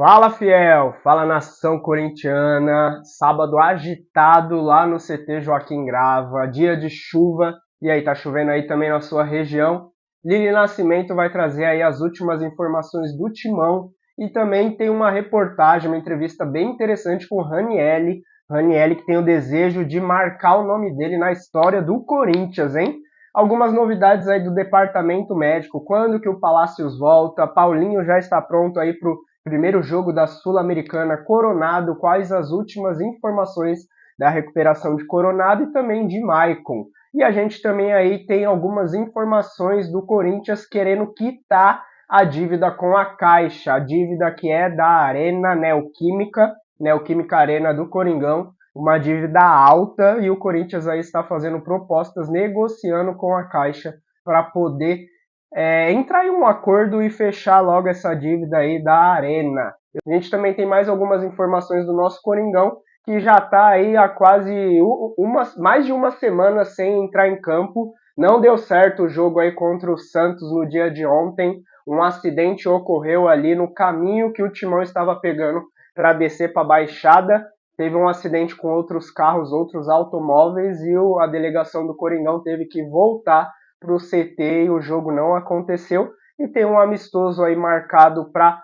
Fala, fiel! Fala, nação corintiana! Sábado agitado lá no CT Joaquim Grava, dia de chuva. E aí, tá chovendo aí também na sua região? Lili Nascimento vai trazer aí as últimas informações do Timão e também tem uma reportagem, uma entrevista bem interessante com o Ranielli. Ranielli que tem o desejo de marcar o nome dele na história do Corinthians, hein? Algumas novidades aí do departamento médico, quando que o Palácios volta, Paulinho já está pronto aí pro primeiro jogo da Sul-Americana Coronado, quais as últimas informações da recuperação de Coronado e também de Maicon. E a gente também aí tem algumas informações do Corinthians querendo quitar a dívida com a Caixa, a dívida que é da Arena Neoquímica Arena do Coringão, uma dívida alta, e o Corinthians aí está fazendo propostas, negociando com a Caixa para poder entrar em um acordo e fechar logo essa dívida aí da Arena. A gente também tem mais algumas informações do nosso Coringão, que já está aí há quase mais de uma semana sem entrar em campo. Não deu certo o jogo aí contra o Santos no dia de ontem. Um acidente ocorreu ali no caminho que o Timão estava pegando para descer para a Baixada. Teve um acidente com outros carros, outros automóveis, e a delegação do Coringão teve que voltar para o CT e o jogo não aconteceu. E tem um amistoso aí marcado para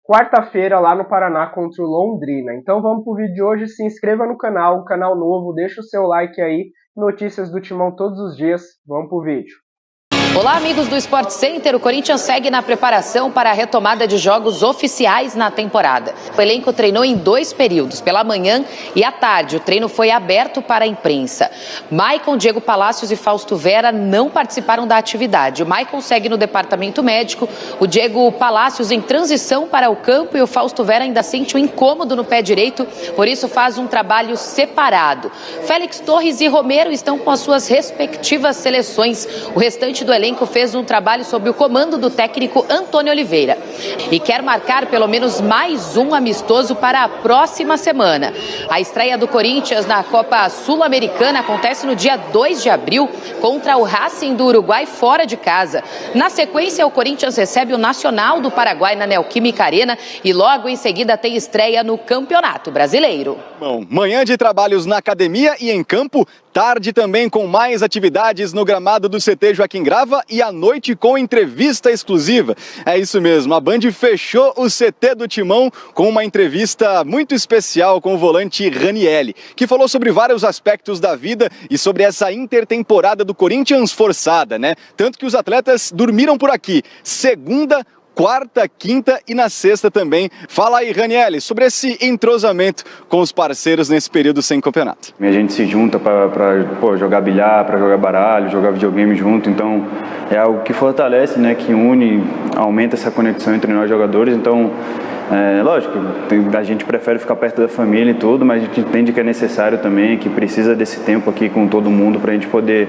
quarta-feira lá no Paraná contra o Londrina. Então vamos pro vídeo de hoje, se inscreva no canal, canal novo, deixa o seu like aí, notícias do Timão todos os dias. Vamos pro vídeo. Olá, amigos do Sport Center. O Corinthians segue na preparação para a retomada de jogos oficiais na temporada. O elenco treinou em 2 períodos, pela manhã e à tarde. O treino foi aberto para a imprensa. Maicon, Diego Palácios e Fausto Vera não participaram da atividade. O Maicon segue no departamento médico, o Diego Palácios em transição para o campo e o Fausto Vera ainda sente um incômodo no pé direito, por isso faz um trabalho separado. Félix Torres e Romero estão com as suas respectivas seleções. O restante do elenco fez um trabalho sob o comando do técnico Antônio Oliveira e quer marcar pelo menos mais um amistoso para a próxima semana. A estreia do Corinthians na Copa Sul-Americana acontece no dia 2 de abril contra o Racing do Uruguai fora de casa. Na sequência, o Corinthians recebe o Nacional do Paraguai na Neoquímica Arena e logo em seguida tem estreia no Campeonato Brasileiro. Bom, manhã de trabalhos na academia e em campo, tarde também com mais atividades no gramado do CT Joaquim Grava e à noite com entrevista exclusiva. É isso mesmo, a Band fechou o CT do Timão com uma entrevista muito especial com o volante Ranielli, que falou sobre vários aspectos da vida e sobre essa intertemporada do Corinthians forçada, né? Tanto que os atletas dormiram por aqui, segunda, quarta, quinta e na sexta também. Fala aí, Ranielli, sobre esse entrosamento com os parceiros nesse período sem campeonato. A gente se junta para jogar bilhar, para jogar baralho, jogar videogame junto, então é algo que fortalece, né, que une, aumenta essa conexão entre nós jogadores, então lógico, a gente prefere ficar perto da família e tudo, mas a gente entende que é necessário também, que precisa desse tempo aqui com todo mundo para a gente poder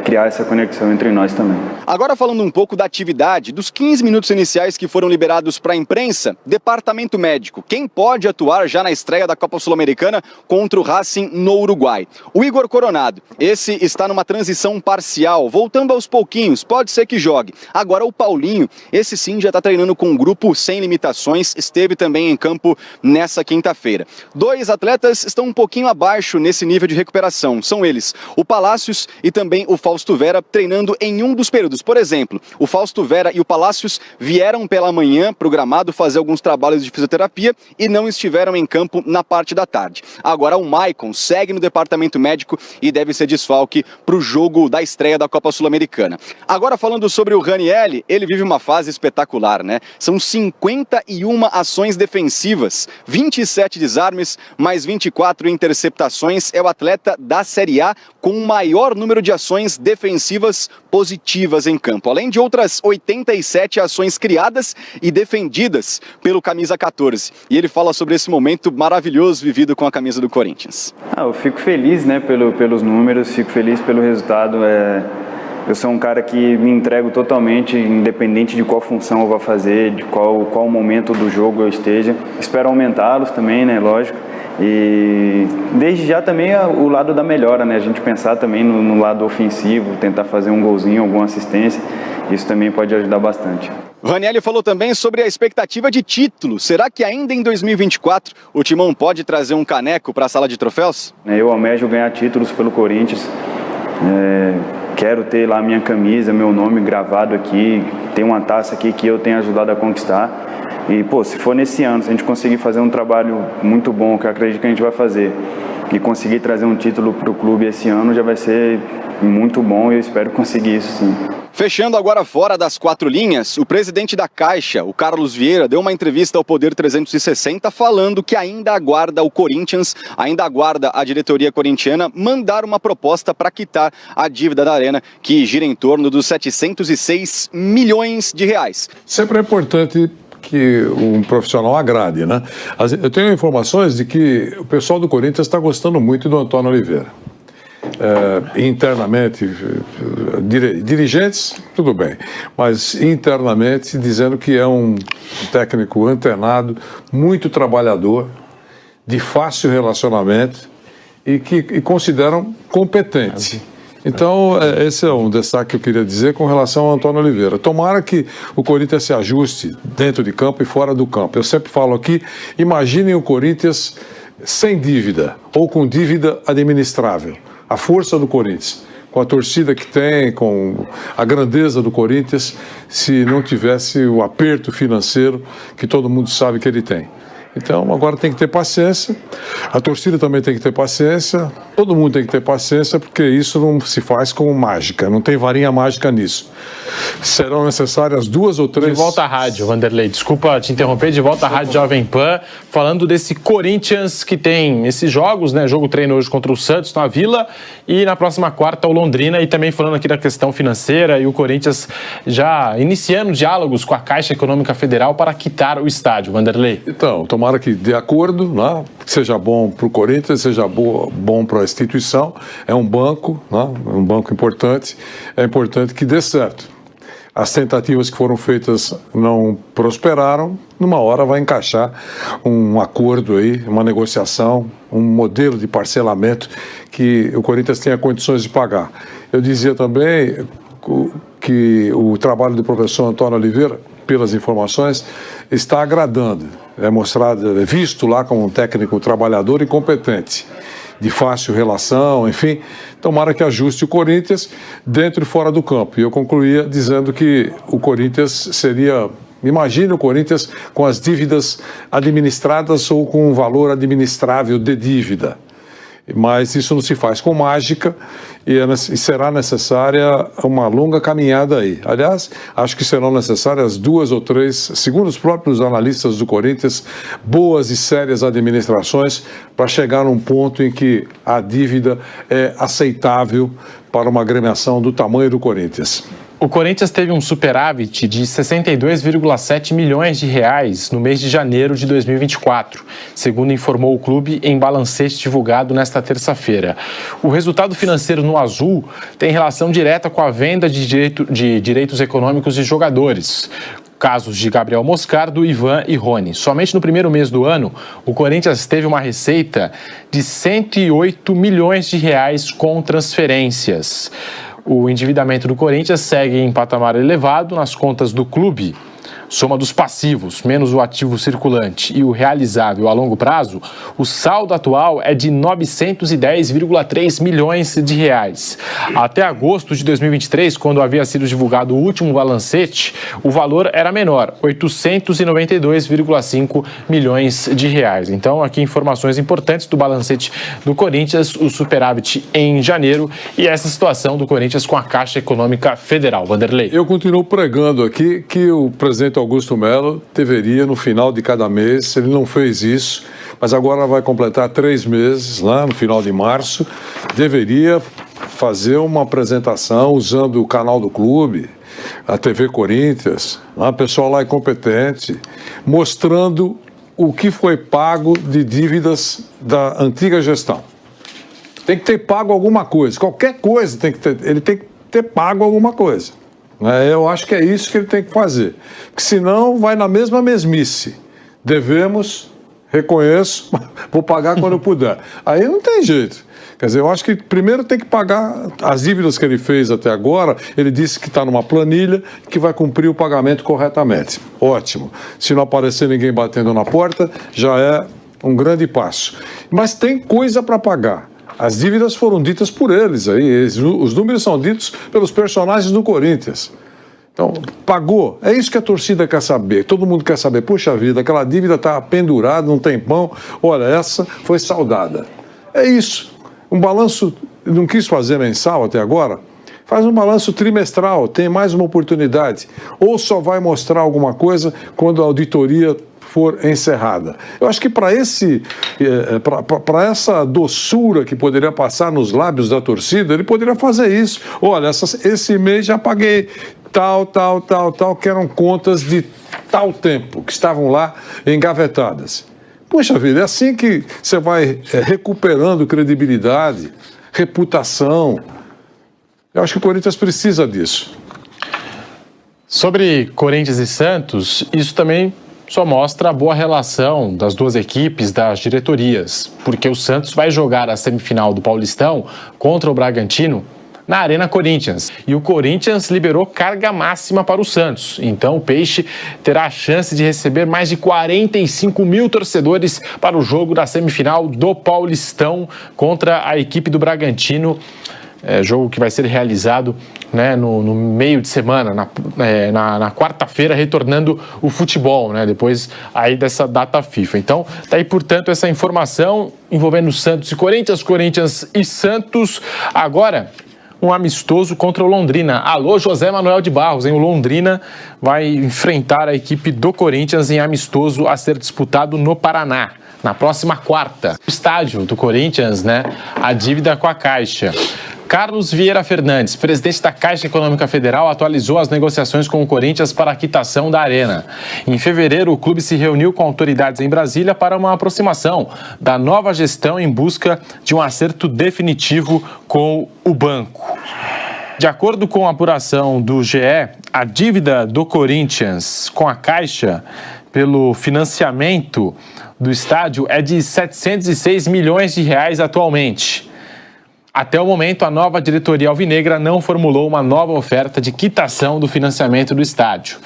criar essa conexão entre nós também. Agora falando um pouco da atividade, dos 15 minutos iniciais que foram liberados para a imprensa, departamento médico, quem pode atuar já na estreia da Copa Sul-Americana contra o Racing no Uruguai? O Igor Coronado, esse está numa transição parcial, voltando aos pouquinhos, pode ser que jogue. Agora o Paulinho, esse sim já está treinando com um grupo sem limitações, esteve também em campo nessa quinta-feira. 2 atletas estão um pouquinho abaixo nesse nível de recuperação, são eles, o Palácios e também o Fausto Vera, treinando em um dos períodos. Por exemplo, o Fausto Vera e o Palácios vieram pela manhã para o gramado fazer alguns trabalhos de fisioterapia e não estiveram em campo na parte da tarde. Agora o Maicon segue no departamento médico e deve ser desfalque para o jogo da estreia da Copa Sul-Americana. Agora falando sobre o Ranielli, ele vive uma fase espetacular, né? São 51 ações defensivas, 27 desarmes, mais 24 interceptações. É o atleta da Série A com o maior número de ações defensivas positivas em campo, além de outras 87 ações criadas e defendidas pelo camisa 14. E ele fala sobre esse momento maravilhoso vivido com a camisa do Corinthians. Eu fico feliz, né, pelos números, fico feliz pelo resultado. Eu sou um cara que me entrego totalmente, independente de qual função eu vou fazer, de qual momento do jogo eu esteja. Espero aumentá-los também, né, lógico. E desde já também o lado da melhora, né? A gente pensar também no lado ofensivo, tentar fazer um golzinho, alguma assistência, isso também pode ajudar bastante. O Ranieri falou também sobre a expectativa de título. Será que ainda em 2024 o Timão pode trazer um caneco para a sala de troféus? Eu almejo ganhar títulos pelo Corinthians. Quero ter lá minha camisa, meu nome gravado aqui. Tem uma taça aqui que eu tenho ajudado a conquistar. E, se for nesse ano, se a gente conseguir fazer um trabalho muito bom, que eu acredito que a gente vai fazer, e conseguir trazer um título para o clube esse ano, já vai ser muito bom e eu espero conseguir isso sim. Fechando agora fora das 4 linhas, o presidente da Caixa, o Carlos Vieira, deu uma entrevista ao Poder 360 falando que ainda aguarda o Corinthians, ainda aguarda a diretoria corintiana mandar uma proposta para quitar a dívida da Arena, que gira em torno dos 706 milhões de reais. Sempre é importante que um profissional agrade, né? Eu tenho informações de que o pessoal do Corinthians está gostando muito do Antônio Oliveira. Internamente, dirigentes, tudo bem, mas internamente dizendo que é um técnico antenado, muito trabalhador, de fácil relacionamento e que consideram competente. Então, esse é um destaque que eu queria dizer com relação ao Antônio Oliveira. Tomara que o Corinthians se ajuste dentro de campo e fora do campo. Eu sempre falo aqui, imaginem o Corinthians sem dívida ou com dívida administrável. A força do Corinthians, com a torcida que tem, com a grandeza do Corinthians, se não tivesse o aperto financeiro que todo mundo sabe que ele tem. Então, agora tem que ter paciência, a torcida também tem que ter paciência, todo mundo tem que ter paciência, porque isso não se faz com mágica, não tem varinha mágica nisso. Serão necessárias 2 ou 3... De volta à rádio, Vanderlei, desculpa te interromper, de volta à Rádio Jovem Pan, falando desse Corinthians que tem esses jogos, né? Jogo treino hoje contra o Santos na Vila e na próxima quarta o Londrina, e também falando aqui da questão financeira e o Corinthians já iniciando diálogos com a Caixa Econômica Federal para quitar o estádio, Vanderlei. Então, tomara que dê acordo, né? Que seja bom para o Corinthians, seja bom para a instituição. É um banco, né? Um banco importante. É importante que dê certo. As tentativas que foram feitas não prosperaram. Numa hora vai encaixar um acordo aí, uma negociação, um modelo de parcelamento que o Corinthians tenha condições de pagar. Eu dizia também que o trabalho do professor Antônio Oliveira, pelas informações, está agradando. É mostrado, é visto lá como um técnico trabalhador e competente, de fácil relação, enfim. Tomara que ajuste o Corinthians dentro e fora do campo. E eu concluía dizendo que o Corinthians seria... Imagine o Corinthians com as dívidas administradas ou com um valor administrável de dívida. Mas isso não se faz com mágica e será necessária uma longa caminhada aí. Aliás, acho que serão necessárias 2 ou 3, segundo os próprios analistas do Corinthians, boas e sérias administrações para chegar num ponto em que a dívida é aceitável para uma agremiação do tamanho do Corinthians. O Corinthians teve um superávit de 62,7 milhões de reais no mês de janeiro de 2024, segundo informou o clube em balancete divulgado nesta terça-feira. O resultado financeiro no azul tem relação direta com a venda de direitos econômicos de jogadores. Casos de Gabriel Moscardo, Ivan e Rony. Somente no primeiro mês do ano, o Corinthians teve uma receita de 108 milhões de reais com transferências. O endividamento do Corinthians segue em patamar elevado nas contas do clube. Soma dos passivos, menos o ativo circulante e o realizável a longo prazo, o saldo atual é de 910,3 milhões de reais. Até agosto de 2023, quando havia sido divulgado o último balancete, o valor era menor, 892,5 milhões de reais. Então, aqui informações importantes do balancete do Corinthians, o superávit em janeiro e essa situação do Corinthians com a Caixa Econômica Federal. Vanderlei. Eu continuo pregando aqui que o presidente Augusto Melo deveria, no final de cada mês, ele não fez isso, mas agora vai completar 3 meses, lá no final de março, deveria fazer uma apresentação usando o canal do clube, a TV Corinthians, o pessoal lá é competente, mostrando o que foi pago de dívidas da antiga gestão. Tem que ter pago alguma coisa, qualquer coisa ele tem que ter pago alguma coisa. Eu acho que é isso que ele tem que fazer, porque senão vai na mesma mesmice. Devemos, reconheço, vou pagar quando eu puder. Aí não tem jeito. Quer dizer, eu acho que primeiro tem que pagar as dívidas que ele fez até agora. Ele disse que está numa planilha que vai cumprir o pagamento corretamente. Ótimo. Se não aparecer ninguém batendo na porta, já é um grande passo. Mas tem coisa para pagar. As dívidas foram ditas por eles aí. Os números são ditos pelos personagens do Corinthians. Então, pagou. É isso que a torcida quer saber. Todo mundo quer saber. Puxa vida, aquela dívida está pendurada num tempão. Olha, essa foi saldada. É isso. Um balanço, não quis fazer mensal até agora? Faz um balanço trimestral, tem mais uma oportunidade. Ou só vai mostrar alguma coisa quando a auditoria for encerrada. Eu acho que para essa doçura que poderia passar nos lábios da torcida, ele poderia fazer isso. Olha, esse mês já paguei tal, que eram contas de tal tempo, que estavam lá engavetadas. Poxa vida, é assim que você vai recuperando credibilidade, reputação. Eu acho que o Corinthians precisa disso. Sobre Corinthians e Santos, isso também só mostra a boa relação das duas equipes, das diretorias, porque o Santos vai jogar a semifinal do Paulistão contra o Bragantino na Arena Corinthians. E o Corinthians liberou carga máxima para o Santos. Então o Peixe terá a chance de receber mais de 45 mil torcedores para o jogo da semifinal do Paulistão contra a equipe do Bragantino. Jogo que vai ser realizado, né, no meio de semana, na quarta-feira, retornando o futebol, né, depois aí dessa data FIFA. Então, tá aí, portanto, essa informação envolvendo Santos e Corinthians, Corinthians e Santos. Agora, um amistoso contra o Londrina. Alô, José Manuel de Barros, hein? O Londrina vai enfrentar a equipe do Corinthians em amistoso a ser disputado no Paraná, na próxima quarta. O estádio do Corinthians, né? A dívida com a Caixa. Carlos Vieira Fernandes, presidente da Caixa Econômica Federal, atualizou as negociações com o Corinthians para a quitação da Arena. Em fevereiro, o clube se reuniu com autoridades em Brasília para uma aproximação da nova gestão em busca de um acerto definitivo com o banco. De acordo com a apuração do GE, a dívida do Corinthians com a Caixa pelo financiamento do estádio é de 706 milhões de reais atualmente. Até o momento, a nova diretoria alvinegra não formulou uma nova oferta de quitação do financiamento do estádio.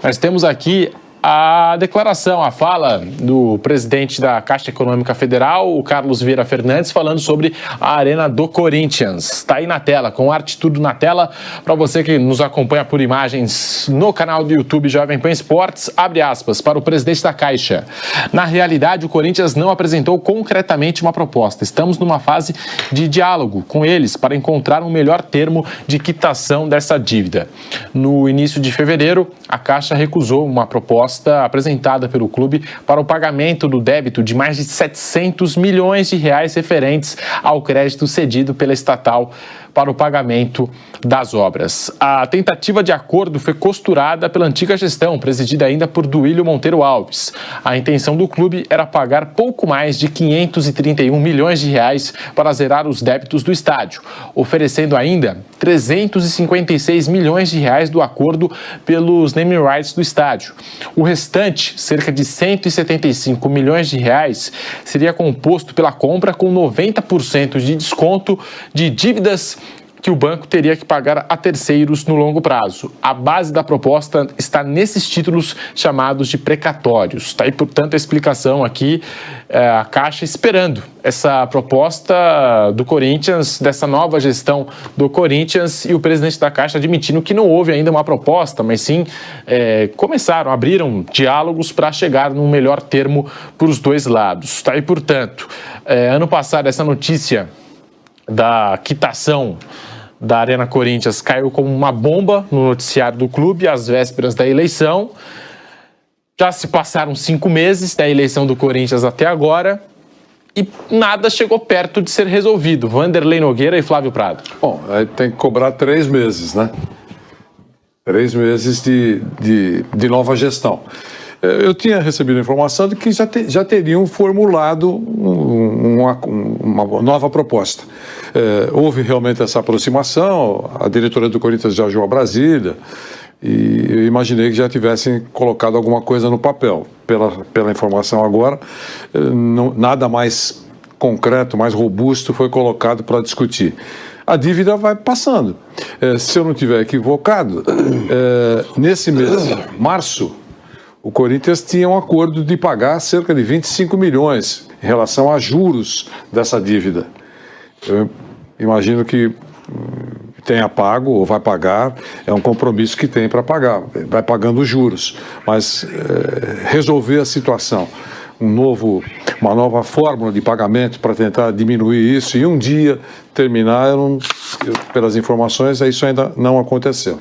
Nós temos aqui a declaração, a fala do presidente da Caixa Econômica Federal, o Carlos Vieira Fernandes, falando sobre a Arena do Corinthians. Está aí na tela, com arte tudo na tela, para você que nos acompanha por imagens no canal do YouTube Jovem Pan Esportes, abre aspas, para o presidente da Caixa. Na realidade, o Corinthians não apresentou concretamente uma proposta. Estamos numa fase de diálogo com eles para encontrar um melhor termo de quitação dessa dívida. No início de fevereiro, a Caixa recusou uma proposta apresentada pelo clube para o pagamento do débito de mais de 700 milhões de reais referentes ao crédito cedido pela estatal para o pagamento das obras. A tentativa de acordo foi costurada pela antiga gestão, presidida ainda por Duílio Monteiro Alves. A intenção do clube era pagar pouco mais de 531 milhões de reais para zerar os débitos do estádio, oferecendo ainda 356 milhões de reais do acordo pelos naming rights do estádio. O restante, cerca de 175 milhões de reais, seria composto pela compra com 90% de desconto de dívidas que o banco teria que pagar a terceiros no longo prazo. A base da proposta está nesses títulos chamados de precatórios. Está aí, portanto, a explicação aqui, a Caixa esperando essa proposta do Corinthians, dessa nova gestão do Corinthians, e o presidente da Caixa admitindo que não houve ainda uma proposta, mas sim abriram diálogos para chegar num melhor termo para os dois lados. Está aí, portanto, ano passado essa notícia da quitação da Arena Corinthians caiu como uma bomba no noticiário do clube às vésperas da eleição. Já se passaram 5 meses da eleição do Corinthians até agora e nada chegou perto de ser resolvido. Vanderlei Nogueira e Flávio Prado. Bom, aí tem que cobrar 3 meses, né? 3 meses de nova gestão. Eu tinha recebido a informação de que já teriam formulado uma nova proposta. Houve realmente essa aproximação, a diretoria do Corinthians viajou a Brasília e eu imaginei que já tivessem colocado alguma coisa no papel. Pela informação agora, nada mais concreto, mais robusto foi colocado para discutir. A dívida vai passando. Se eu não estiver equivocado, nesse mês, março, o Corinthians tinha um acordo de pagar cerca de 25 milhões em relação a juros dessa dívida. Eu imagino que tenha pago ou vai pagar, é um compromisso que tem para pagar, vai pagando os juros, mas resolver a situação, uma nova fórmula de pagamento para tentar diminuir isso e um dia terminar, pelas informações, isso ainda não aconteceu.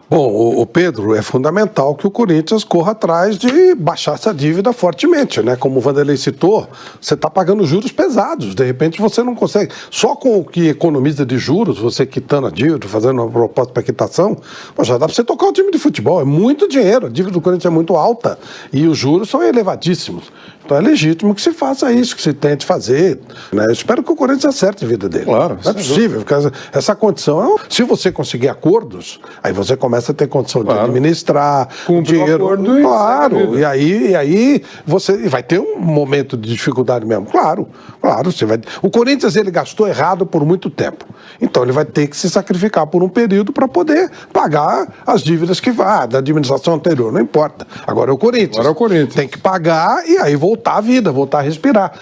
Bom, o Pedro, é fundamental que o Corinthians corra atrás de baixar essa dívida fortemente, né? Como o Vanderlei citou, você está pagando juros pesados, de repente você não consegue, só com o que economiza de juros, você quitando a dívida, fazendo uma proposta para quitação, já dá para você tocar o time de futebol, é muito dinheiro, a dívida do Corinthians é muito alta e os juros são elevadíssimos. Então é legítimo que se faça isso, que se tente fazer, né? Eu espero que o Corinthians acerte a vida dele. Claro. Não é possível, porque essa condição, se você conseguir acordos, aí você começa a ter condição de administrar o dinheiro. Claro, e aí você vai ter um momento de dificuldade mesmo. Claro, você vai. O Corinthians, ele gastou errado por muito tempo. Então ele vai ter que se sacrificar por um período para poder pagar as dívidas que da administração anterior, não importa. Agora é o Corinthians. Tem que pagar e aí voltar à vida, voltar a respirar.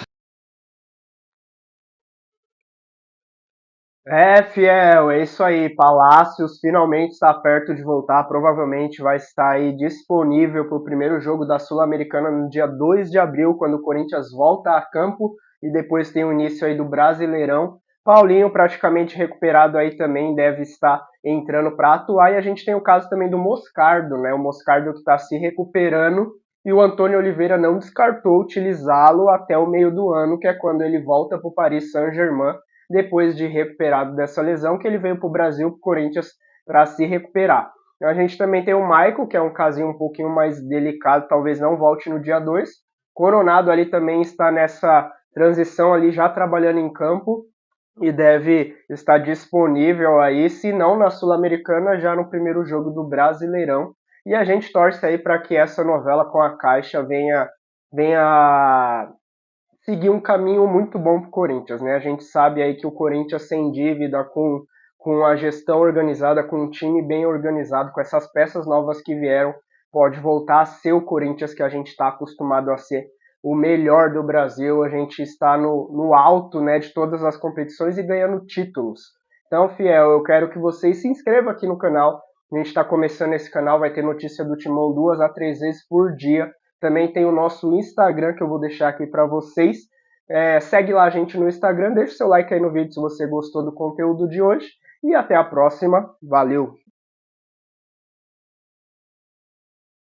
Fiel, é isso aí. Palácios finalmente está perto de voltar. Provavelmente vai estar aí disponível para o primeiro jogo da Sul-Americana no dia 2 de abril, quando o Corinthians volta a campo e depois tem o início aí do Brasileirão. Paulinho, praticamente recuperado aí também, deve estar entrando para atuar. E a gente tem o caso também do Moscardo, né? O Moscardo que está se recuperando e o Antônio Oliveira não descartou utilizá-lo até o meio do ano, que é quando ele volta para o Paris Saint-Germain, depois de recuperado dessa lesão, que ele veio para o Brasil, para o Corinthians, para se recuperar. A gente também tem o Michael, que é um casinho um pouquinho mais delicado, talvez não volte no dia 2. Coronado ali também está nessa transição ali, já trabalhando em campo, e deve estar disponível aí, se não na Sul-Americana, já no primeiro jogo do Brasileirão. E a gente torce aí para que essa novela com a Caixa venha seguir um caminho muito bom para o Corinthians, né? A gente sabe aí que o Corinthians sem dívida, com a gestão organizada, com um time bem organizado, com essas peças novas que vieram, pode voltar a ser o Corinthians que a gente está acostumado a ser, o melhor do Brasil. A gente está no alto, né, de todas as competições e ganhando títulos. Então, Fiel, eu quero que vocês se inscrevam aqui no canal. A gente está começando esse canal, vai ter notícia do Timão 2 a 3 vezes por dia. Também tem o nosso Instagram, que eu vou deixar aqui para vocês. Segue lá a gente no Instagram, deixa o seu like aí no vídeo se você gostou do conteúdo de hoje. E até a próxima. Valeu!